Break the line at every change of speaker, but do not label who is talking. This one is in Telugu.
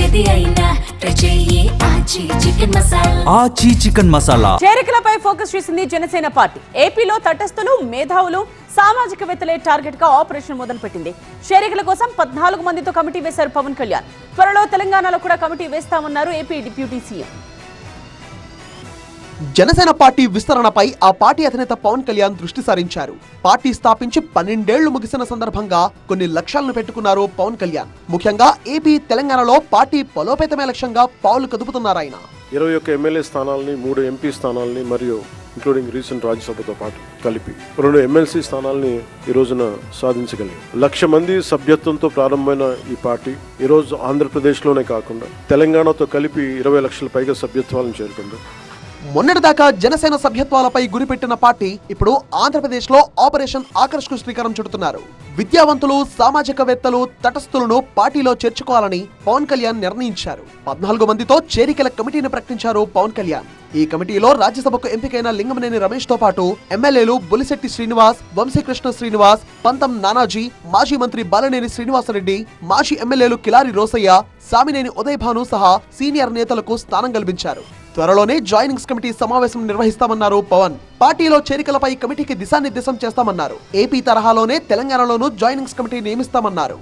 ఏది అయినా చెయ్యి ఆచి చికెన్ మసాలా.
చేరికలపై ఫోకస్ చేసింది జనసేన పార్టీ. ఏపీలో తటస్థులు, మేధావులు, సామాజికవేత్తలే టార్గెట్ గా ఆపరేషన్ మొదలుపెట్టింది. చేరికల కోసం 14 మందితో కమిటీ వేశారు పవన్ కళ్యాణ్. త్వరలో తెలంగాణలో కూడా కమిటీ వేస్తామన్నారు AP deputy CM.
Janasena party విస్తరణపై ఆ పార్టీ అధినేత పవన్ కళ్యాణ్ దృష్టి సారించారు. పార్టీ స్థాపించి 12 ఏళ్లు ముగిసిన సందర్భంగా కొన్ని లక్ష్యాలను పెట్టుకున్నారు పవన్ కళ్యాణ్. ముఖ్యంగా ఏపీ, తెలంగాణలో పార్టీ బలోపేతమే లక్ష్యంగా పావులు కదుపుతున్నారాయన.
21 ఎమ్మెల్యే స్థానాలని, 3 ఎంపీ స్థానాలని మరియు ఇంక్లూడింగ్ రీసెంట్ రాజ్యసభతో పాటు కలిపి 2 ఎమ్మెల్సీ స్థానాలని ఈ రోజున సాధించగలిగాం. 1,00,000 మంది సభ్యత్వంతో ప్రారంభమైన ఈ పార్టీ ఈ రోజు ఆంధ్రప్రదేశ్లోనే కాకుండా తెలంగాణతో కలిపి 20 లక్షల పైగా సభ్యత్వాలను చేరుకుంది.
మొన్నటిదాకా జనసేన సభ్యత్వాలపై గురిపెట్టిన పార్టీ ఇప్పుడు ఆంధ్రప్రదేశ్ లో ఆపరేషన్ ఆకర్ష్ కు శ్రీకారం చుడుతున్నారు. విద్యావంతులు, సామాజికవేత్తలు, తటస్థులను పార్టీలో చేర్చుకోవాలని పవన్ కళ్యాణ్ నిర్ణయించారు. 14 మందితో చేరికల కమిటీని ప్రకటించారు పవన్ కళ్యాణ్. ఈ కమిటీలో రాజ్యసభకు ఎంపికైన లింగమనేని రమేష్ తో పాటు ఎమ్మెల్యేలు బొలిశెట్టి శ్రీనివాస్, వంశీకృష్ణ శ్రీనివాస్, పంతం నానాజీ, మాజీ మంత్రి బాలినేని శ్రీనివాసరెడ్డి, మాజీ ఎమ్మెల్యేలు కిలారి రోసయ్య, సామినేని ఉదయ్ భాను సహా సీనియర్ నేతలకు స్థానం కల్పించారు. త్వరలోనే జాయినింగ్స్ కమిటీ సమావేశం నిర్వహిస్తామన్నారు పవన్. పార్టీలో చేరికలపై కమిటీకి దిశానిర్దేశం చేస్తామన్నారు. ఏపీ తరహాలోనే తెలంగాణలోనూ జాయినింగ్స్ కమిటీ నియమిస్తామన్నారు.